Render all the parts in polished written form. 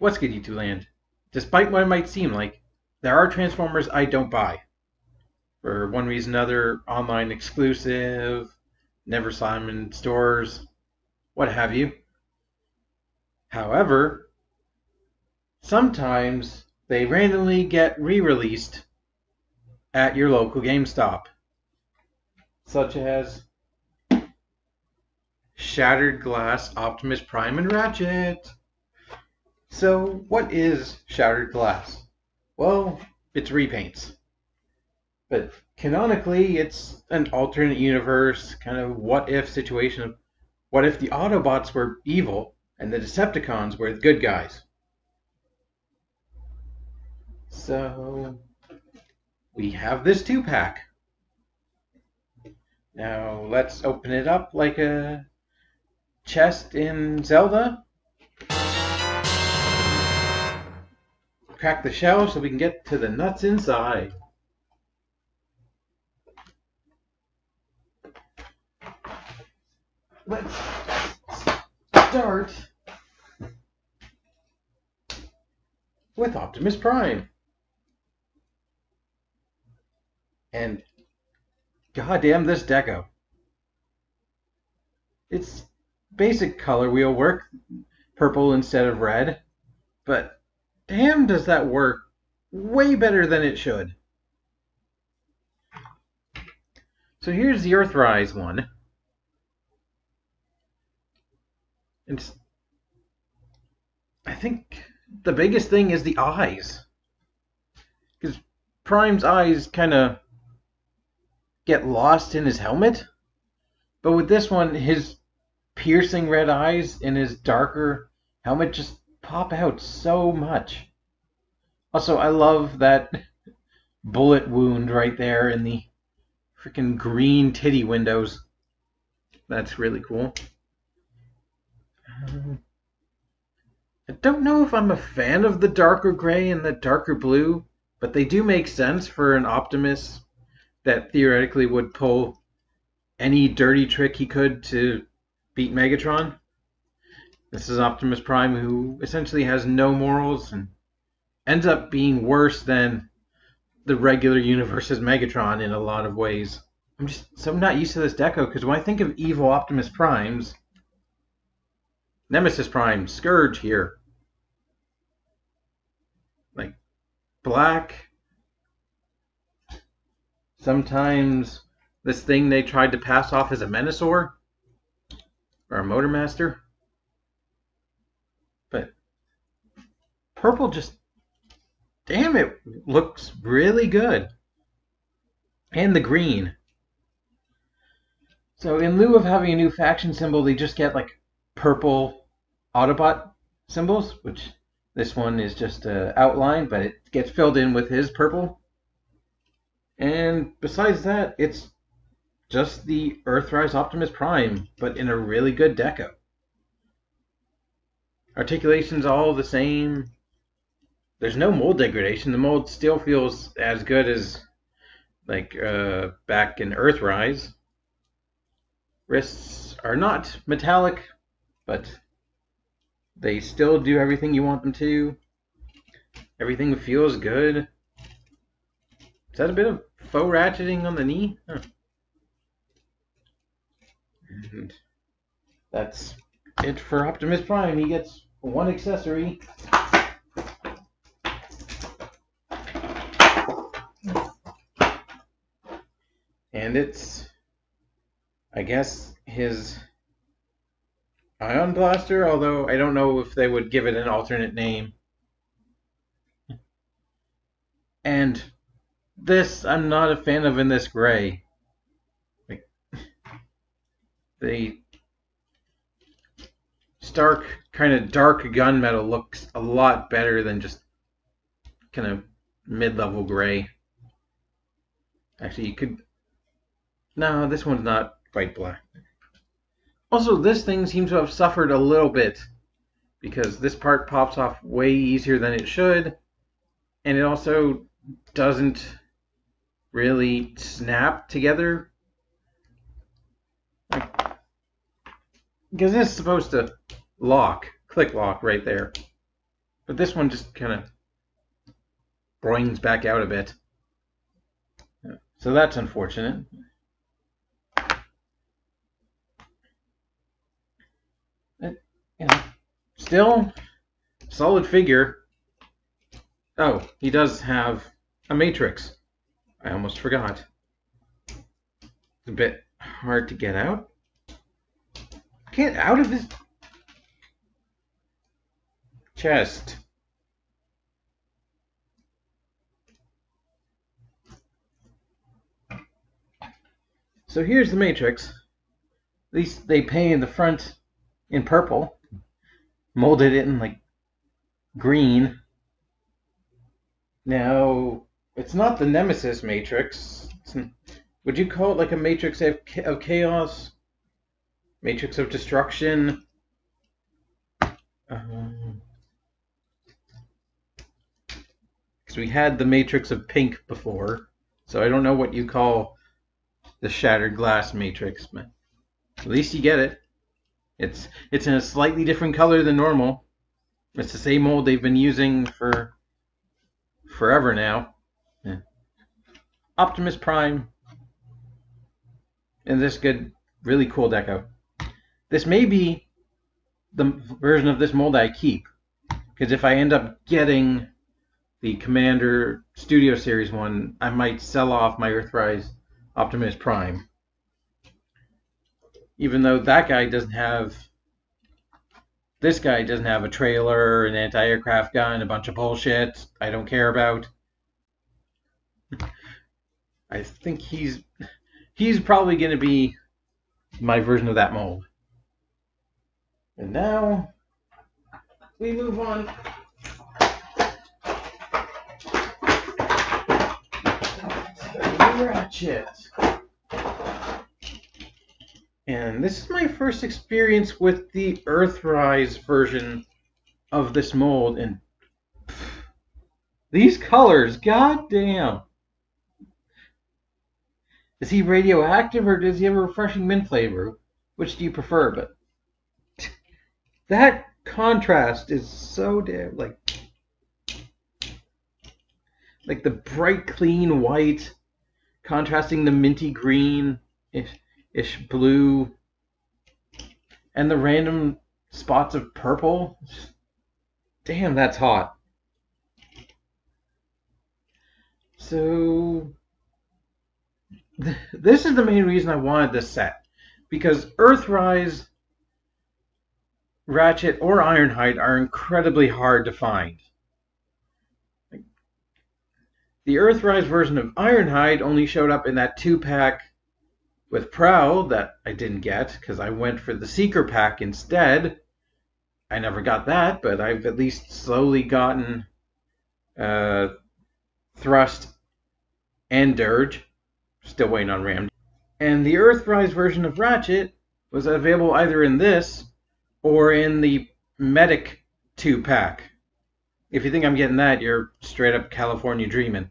What's good, YouTube land? Despite what it might seem like, there are Transformers I don't buy. For one reason or another, online exclusive, never saw them in stores, what have you. However, sometimes they randomly get re-released at your local GameStop. Such as Shattered Glass, Optimus Prime, and Ratchet. So, what is Shattered Glass? Well, it's repaints. But canonically, it's an alternate universe, kind of what-if situation. What if the Autobots were evil and the Decepticons were the good guys? So, we have this 2-pack. Now, let's open it up like a chest in Zelda. Crack the shell so we can get to the nuts inside. Let's start with Optimus Prime. And goddamn this deco. It's basic color wheel work, purple instead of red, but damn does that work way better than it should. So here's the Earthrise one. I think the biggest thing is the eyes. Because Prime's eyes kind of get lost in his helmet. But with this one, his piercing red eyes in his darker helmet just pop out so much. Also, I love that bullet wound right there in the freaking green titty windows. That's really cool. I don't know if I'm a fan of the darker gray and the darker blue, but they do make sense for an Optimus that theoretically would pull any dirty trick he could to beat Megatron. This is Optimus Prime, who essentially has no morals and ends up being worse than the regular universe's Megatron in a lot of ways. I'm not used to this deco, because when I think of evil Optimus Primes, Nemesis Prime, Scourge here, like black. Sometimes this thing they tried to pass off as a Menasor or a Motormaster. But purple just, damn, it looks really good. And the green. So in lieu of having a new faction symbol, they just get like purple Autobot symbols, which this one is just an outline, but it gets filled in with his purple. And besides that, it's just the Earthrise Optimus Prime, but in a really good deco. Articulation's all the same. There's no mold degradation. The mold still feels as good as like back in Earthrise. Wrists are not metallic, but they still do everything you want them to. Everything feels good. Is that a bit of faux ratcheting on the knee? Huh. And that's it for Optimus Prime. He gets one accessory. And it's, I guess, his Ion Blaster, although I don't know if they would give it an alternate name. And this I'm not a fan of in this gray. Like, the stark kind of dark gunmetal looks a lot better than just kind of mid-level gray. Actually, you could... No, this one's not quite black. Also, this thing seems to have suffered a little bit because this part pops off way easier than it should, and it also doesn't really snap together. Because this is supposed to lock, click lock right there. But this one just kind of brings back out a bit. So that's unfortunate. But, still solid figure. Oh, he does have a matrix. I almost forgot. It's a bit hard to get out. Get out of his chest. So here's the matrix. At least they painted the front in purple, molded it in like green. Now, it's not the Nemesis matrix. Would you call it like a matrix of chaos? Matrix of destruction? Because we had the matrix of pink before, so I don't know what you call the shattered glass matrix, but at least you get it. It's in a slightly different color than normal. It's the same mold they've been using for forever now. Yeah. Optimus Prime. And this good, really cool deco. This may be the version of this mold I keep, because if I end up getting the Commander Studio Series one, I might sell off my Earthrise Optimus Prime. Even though that guy doesn't have... This guy doesn't have a trailer, an anti-aircraft gun, a bunch of bullshit I don't care about. I think he's probably going to be my version of that mold. And now we move on to Ratchet. And this is my first experience with the Earthrise version of this mold, and these colors, goddamn. Is he radioactive or does he have a refreshing mint flavor? Which do you prefer? But that contrast is so damn like the bright clean white contrasting the minty green ish blue and the random spots of purple. Damn, that's hot. So this is the main reason I wanted this set, because Earthrise, Ratchet, or Ironhide are incredibly hard to find. The Earthrise version of Ironhide only showed up in that 2-pack with Prowl that I didn't get because I went for the Seeker pack instead. I never got that, but I've at least slowly gotten Thrust and Dirge. Still waiting on Ram. And the Earthrise version of Ratchet was available either in this or in the Medic 2-pack. If you think I'm getting that, you're straight up California dreaming.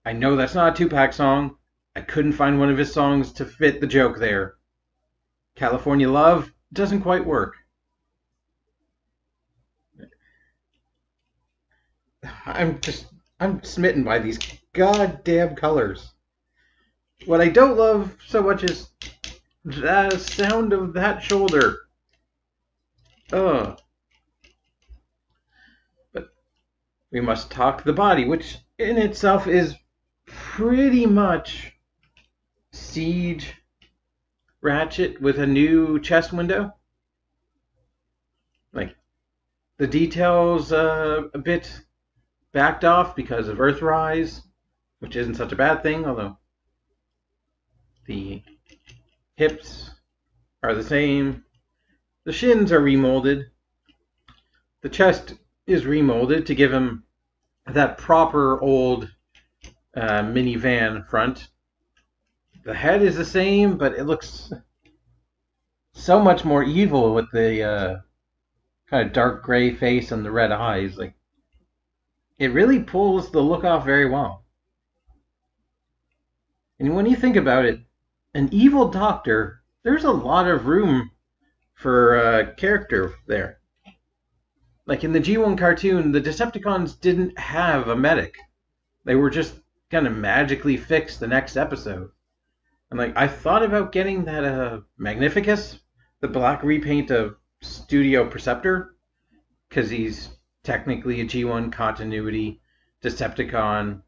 I know that's not a 2-pack song. I couldn't find one of his songs to fit the joke there. California Love doesn't quite work. I'm smitten by these goddamn colors. What I don't love so much is the sound of that shoulder. Ugh. But we must talk the body, which in itself is pretty much Siege Ratchet with a new chest window. Like, the details a bit backed off because of Earthrise, which isn't such a bad thing, although the hips are the same. The shins are remolded. The chest is remolded to give him that proper old minivan front. The head is the same, but it looks so much more evil with the kind of dark gray face and the red eyes. Like, it really pulls the look off very well. And when you think about it, an evil doctor, there's a lot of room for character there. Like in the G1 cartoon, the Decepticons didn't have a medic. They were just kind of magically fixed the next episode. And like I thought about getting that Magnificus, the black repaint of Studio Perceptor, because he's technically a G1 continuity Decepticon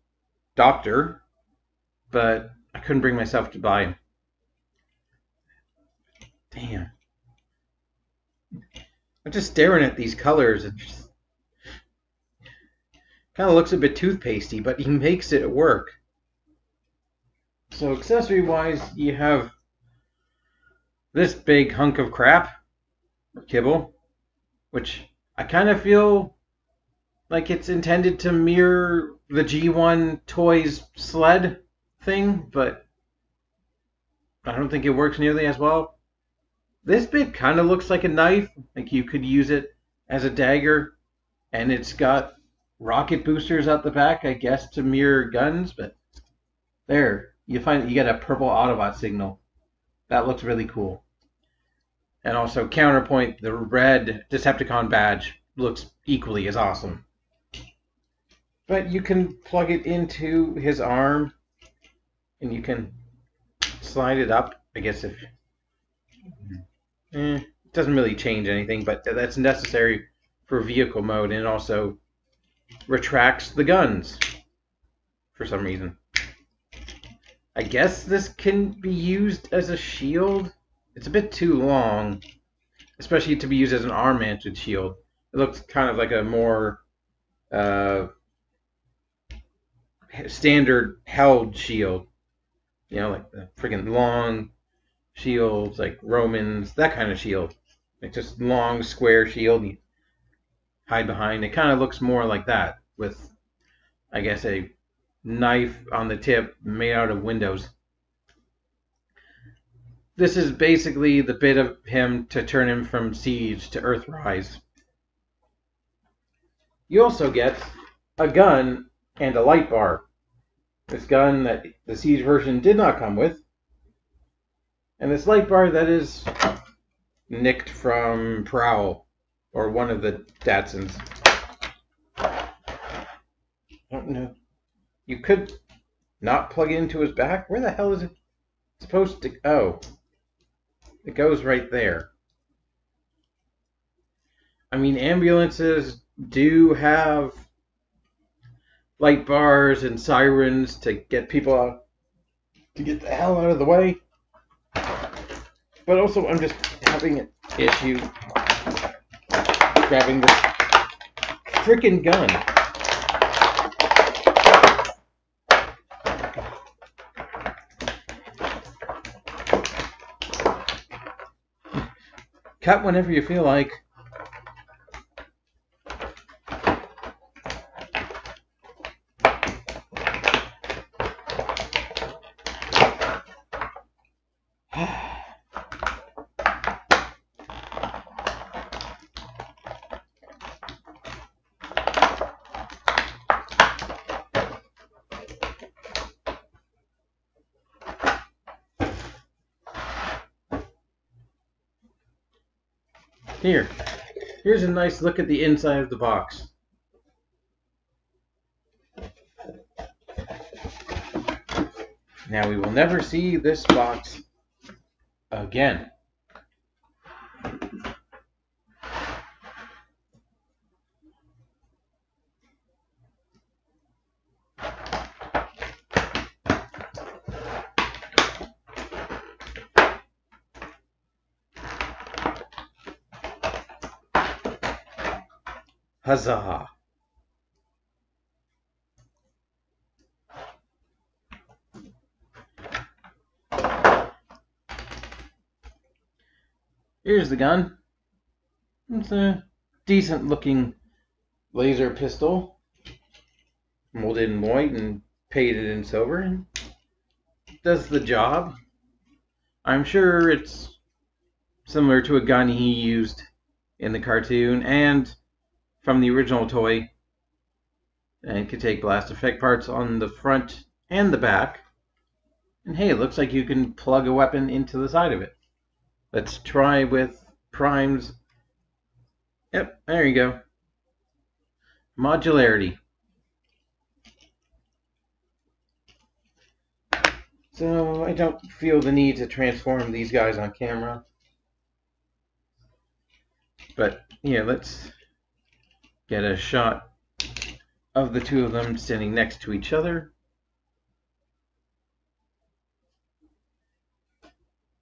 doctor, but I couldn't bring myself to buy him. Damn. I'm just staring at these colors. It just kind of looks a bit toothpastey, but he makes it work. So accessory-wise, you have this big hunk of crap, or kibble, which I kind of feel like it's intended to mirror the G1 Toys sled thing, but I don't think it works nearly as well. This bit kind of looks like a knife, like you could use it as a dagger, and it's got rocket boosters at the back, I guess, to mirror guns, but there, you get a purple Autobot signal. That looks really cool. And also, counterpoint, the red Decepticon badge looks equally as awesome. But you can plug it into his arm, and you can slide it up, I guess if... it doesn't really change anything, but that's necessary for vehicle mode, and it also retracts the guns for some reason. I guess this can be used as a shield. It's a bit too long, especially to be used as an arm-mounted shield. It looks kind of like a more standard held shield. You know, like the freaking long shields, like Romans, that kind of shield. Like just long, square shield you hide behind. It kind of looks more like that with, I guess, a knife on the tip made out of windows. This is basically the bit of him to turn him from Siege to Earthrise. You also get a gun and a light bar. This gun that the Siege version did not come with. And this light bar that is nicked from Prowl, or one of the Datsuns. I don't know. You could not plug it into his back? Where the hell is it supposed to go? Oh. It goes right there. I mean, ambulances do have light bars and sirens to get people out, to get the hell out of the way. But also, I'm just having an issue grabbing this freaking gun. Cut whenever you feel like. Here's a nice look at the inside of the box. Now we will never see this box again. Huzzah! Here's the gun. It's a decent looking laser pistol, molded in white and painted in silver, and does the job. I'm sure it's similar to a gun he used in the cartoon and from the original toy, and could take blast effect parts on the front and the back. And hey, it looks like you can plug a weapon into the side of it. Let's try with primes. Yep, there you go. modularity. So I don't feel the need to transform these guys on camera. But yeah, let's get a shot of the two of them standing next to each other.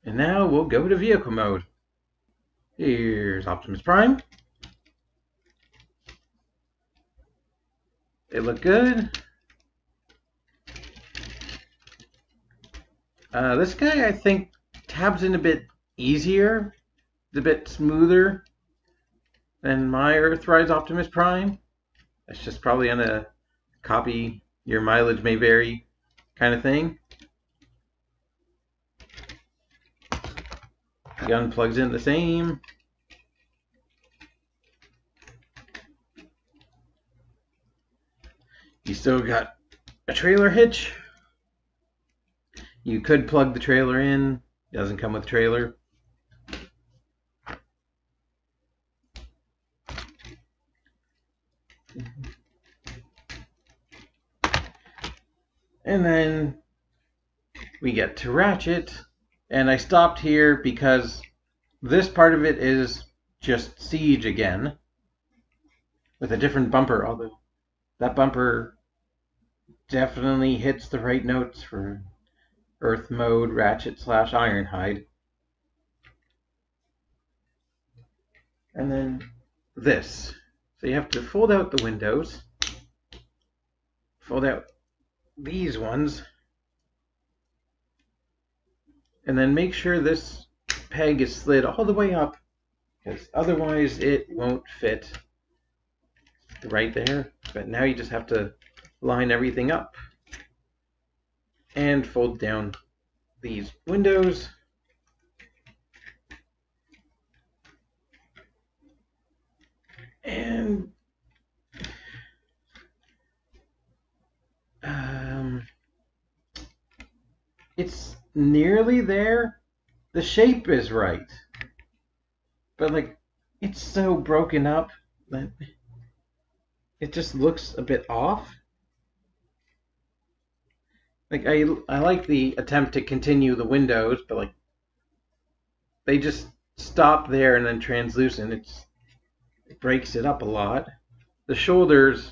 And now we'll go to vehicle mode. Here's Optimus Prime. They look good. This guy, I think, tabs in a bit easier. It's a bit smoother than my Earthrise Optimus Prime. That's just probably on a copy, your mileage may vary kind of thing. Gun plugs in the same. You still got a trailer hitch. You could plug the trailer in. It doesn't come with trailer. And then we get to Ratchet. And I stopped here because this part of it is just Siege again. With a different bumper, although that bumper definitely hits the right notes for Earth mode Ratchet / Ironhide. And then this. So you have to fold out the windows. Fold out these ones. And then make sure this peg is slid all the way up, because otherwise it won't fit right there. But now you just have to line everything up and fold down these windows. And it's nearly there. The shape is right, but like it's so broken up that it just looks a bit off. Like I like the attempt to continue the windows, but like they just stop there and then translucent. It breaks it up a lot. The shoulders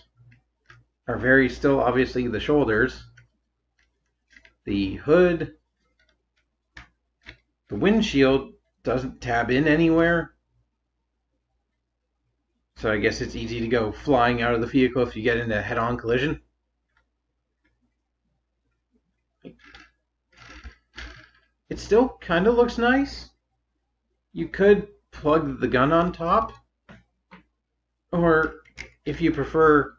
are very still obviously the shoulders. The hood, the windshield doesn't tab in anywhere. So I guess it's easy to go flying out of the vehicle if you get into a head-on collision. It still kind of looks nice. You could plug the gun on top. Or if you prefer,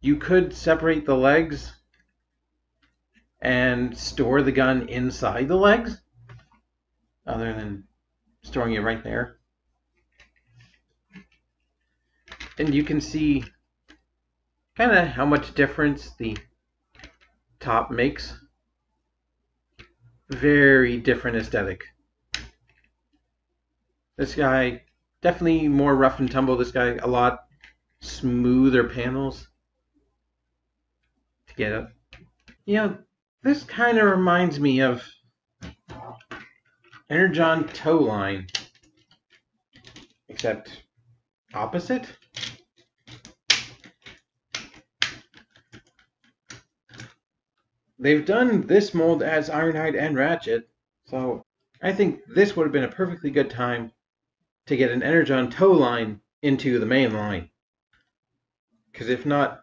you could separate the legs and store the gun inside the legs, other than storing it right there. And you can see kind of how much difference the top makes. Very different aesthetic. This guy, definitely more rough and tumble. This guy, a lot smoother panels to get up. You know, this kind of reminds me of Energon Tow Line, except opposite. They've done this mold as Ironhide and Ratchet, so I think this would have been a perfectly good time to get an Energon Tow Line into the main line. Because if not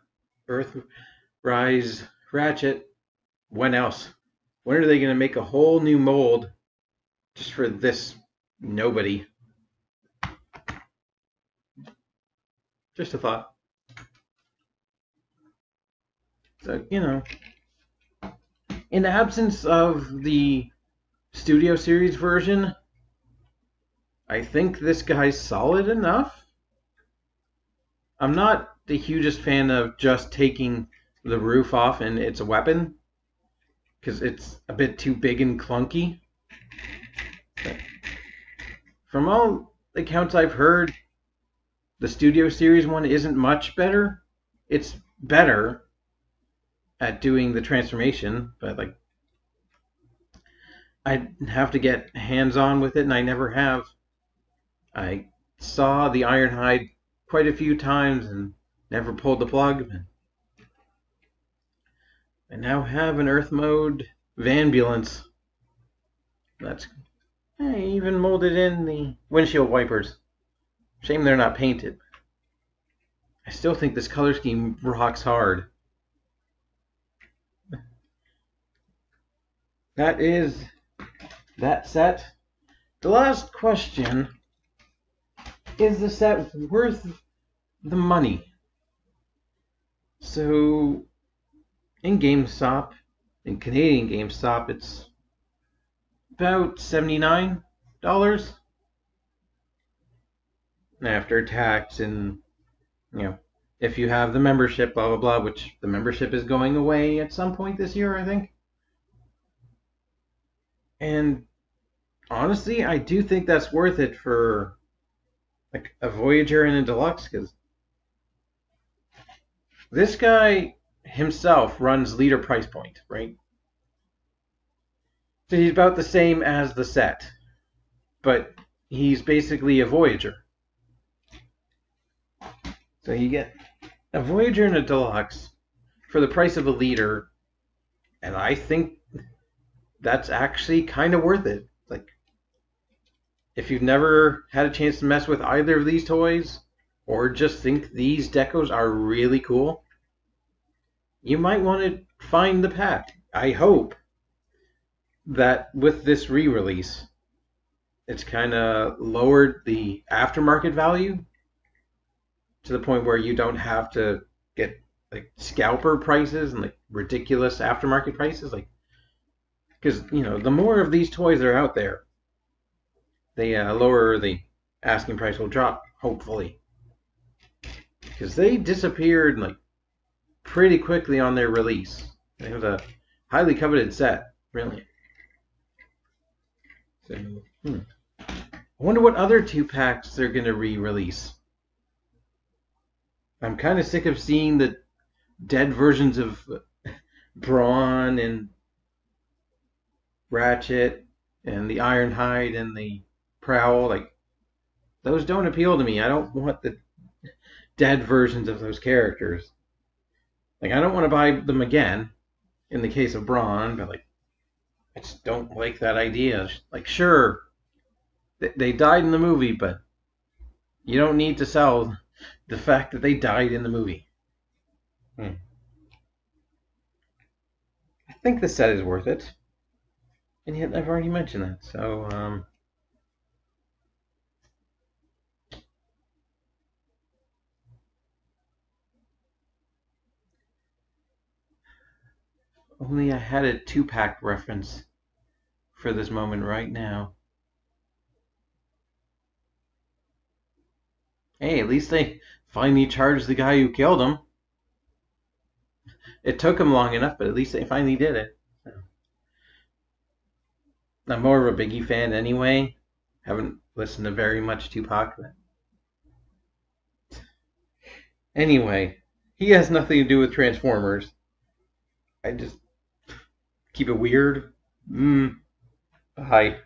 Earthrise Ratchet, when else? When are they going to make a whole new mold just for this nobody? Just a thought. So, you know, in the absence of the Studio Series version, I think this guy's solid enough. I'm not the hugest fan of just taking the roof off and it's a weapon, because it's a bit too big and clunky. But from all accounts I've heard, the Studio Series one isn't much better. it's better at doing the transformation, but like I'd have to get hands-on with it, and I never have. I saw the Ironhide quite a few times and never pulled the plug. I now have an Earth mode Vanbulance. That's even molded in the windshield wipers. Shame they're not painted. I still think this color scheme rocks hard. That is that set. The last question, is the set worth the money? So in GameStop, in Canadian GameStop, it's about $79 after tax, and if you have the membership, blah blah blah, which the membership is going away at some point this year, I think. And honestly, I do think that's worth it for like a Voyager and a Deluxe, because this guy himself runs leader price point, right? So he's about the same as the set, but he's basically a Voyager. So you get a Voyager and a Deluxe for the price of a leader, and I think that's actually kind of worth it. Like, if you've never had a chance to mess with either of these toys, or just think these decos are really cool, you might want to find the pack. I hope that with this re-release, it's kind of lowered the aftermarket value to the point where you don't have to get like scalper prices and like ridiculous aftermarket prices, like, because the more of these toys that are out there, the lower the asking price will drop, hopefully, because they disappeared like pretty quickly on their release. It was a highly coveted set, really. So, I wonder what other 2-packs they're going to re-release. I'm kind of sick of seeing the dead versions of Brawn and Ratchet and the Ironhide and the Prowl. Like, those don't appeal to me. I don't want the dead versions of those characters. Like, I don't want to buy them again in the case of Brawn, but like, I just don't like that idea. Like, sure, they died in the movie, but you don't need to sell the fact that they died in the movie. I think the set is worth it, and yet I've already mentioned that. So, only I had a 2-pack reference for this moment right now. Hey, at least they finally charged the guy who killed him. It took him long enough, but at least they finally did it. I'm more of a Biggie fan anyway. Haven't listened to very much Tupac. Anyway, he has nothing to do with Transformers. I just keep it weird. Bye.